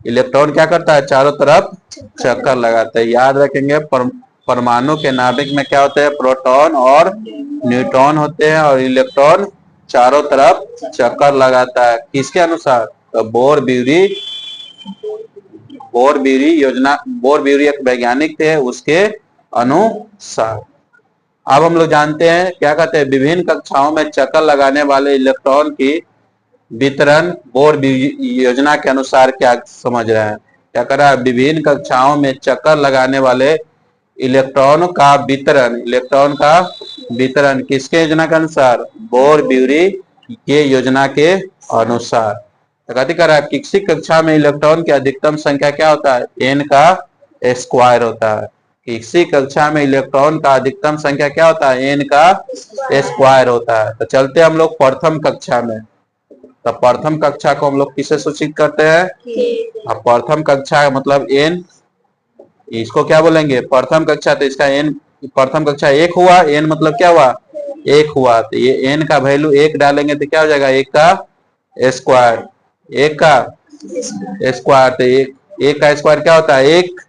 Electron क्या करता है, चारों तरफ चक्कर लगाता है। याद रखेंगे, परमाणु के नाभिक में क्या होते हैं, प्रोटॉन और न्यूट्रॉन होते हैं, और इलेक्ट्रॉन चारों तरफ चक्कर लगाता है। किसके अनुसार, तो बोर ब्यूरी एक वैज्ञानिक थे, उसके अनुसार। अब हम लोग जानते हैं क्या कहते हैं, विभिन्न कक्षाओं में चक्कर लगाने वाले इलेक्ट्रॉन की वितरण बोर योजना के अनुसार क्या समझ रहे हैं, क्या कर रहा है, विभिन्न कक्षाओं में चक्कर लगाने वाले इलेक्ट्रॉन का वितरण किसके योजना के अनुसार, बोर ब्यूरी के योजना के अनुसार। तो कहते कर रहा है, किसी कक्षा में इलेक्ट्रॉन की अधिकतम संख्या क्या होता है, n का स्क्वायर होता है। किसी कक्षा में इलेक्ट्रॉन का अधिकतम संख्या क्या होता है, n का स्क्वायर होता है। तो चलते हम लोग प्रथम कक्षा में। तो प्रथम कक्षा को हम लोग किसे सूचित करते हैं, अब प्रथम कक्षा मतलब n, इसको क्या बोलेंगे, प्रथम कक्षा। तो इसका n, प्रथम कक्षा एक हुआ, n मतलब क्या हुआ, एक हुआ। तो ये n का वैल्यू एक डालेंगे तो क्या हो जाएगा, एक का स्क्वायर, एक का स्क्वायर। तो एक का स्क्वायर क्या होता है, एक।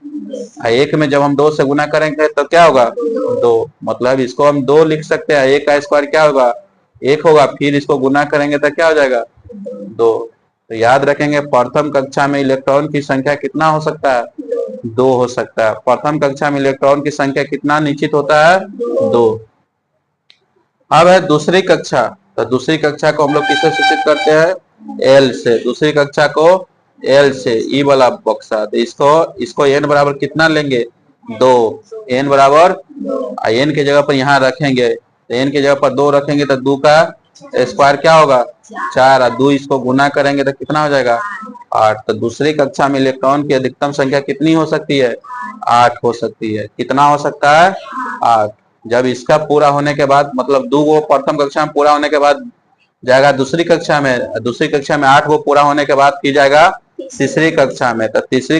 एक में जब हम दो से गुना करेंगे तो क्या होगा, दो। मतलब इसको हम दो लिख सकते हैं, एक का स्क्वायर क्या होगा, एक होगा, फिर इसको गुना करेंगे तो क्या हो जाएगा, दो। तो याद रखेंगे, प्रथम कक्षा में इलेक्ट्रॉन की संख्या कितना हो सकता है, दो हो सकता है। प्रथम कक्षा में इलेक्ट्रॉन की संख्या कितना निश्चित होता है, दो। अब है दूसरी कक्षा। तो दूसरी कक्षा को हम लोग किससे सूचित करते हैं, एल से। दूसरी कक्षा को एल से, ई वाला बक्सा। तो इसको एन बराबर कितना लेंगे, दो। एन बराबर, एन की जगह पर यहाँ रखेंगे, तो एन की जगह पर दो रखेंगे तो दो का स्क्वायर क्या होगा, चार। और दो इसको गुना करेंगे तो कितना हो जाएगा, आठ। तो दूसरी कक्षा में इलेक्ट्रॉन की अधिकतम संख्या कितनी हो सकती है, आठ हो सकती है। कितना हो सकता है, आठ। जब इसका पूरा होने के बाद, मतलब दो वो प्रथम कक्षा में पूरा होने के बाद जाएगा दूसरी कक्षा में, दूसरी कक्षा में आठ वो पूरा होने के बाद की जाएगा तीसरी कक्षा में। तो तीसरी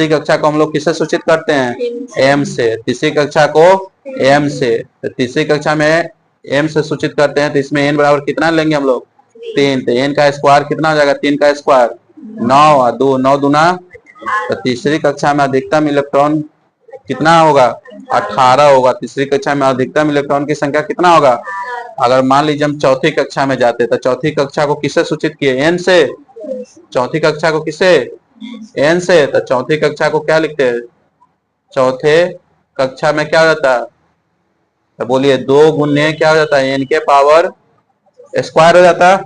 कक्षा को हम लोग किससे सूचित करते हैं, एम से। तीसरी कक्षा को एम से, तो तीसरी कक्षा में एम से सूचित करते हैं। तो इसमें एन बराबर कितना लेंगे हम लोग, तीन। तो एन का स्क्वायर कितना हो जाएगा, तीन का स्क्वायर नौ, और दो नौ दूना। तो तीसरी कक्षा में अधिकतम इलेक्ट्रॉन कितना होगा, 18 होगा। तीसरी कक्षा में अधिकतम इलेक्ट्रॉन की संख्या कितना होगा। अगर मान लीजिए हम चौथी कक्षा में जाते तो चौथी कक्षा को किससे सूचित किए, एन से। चौथी कक्षा को किससे, एन से। तो चौथी कक्षा को क्या लिखते हैं, चौथे कक्षा में क्या हो जाता है, तो बोलिए दो गुने क्या हो जाता है, एन के पावर स्क्वायर हो जाता है।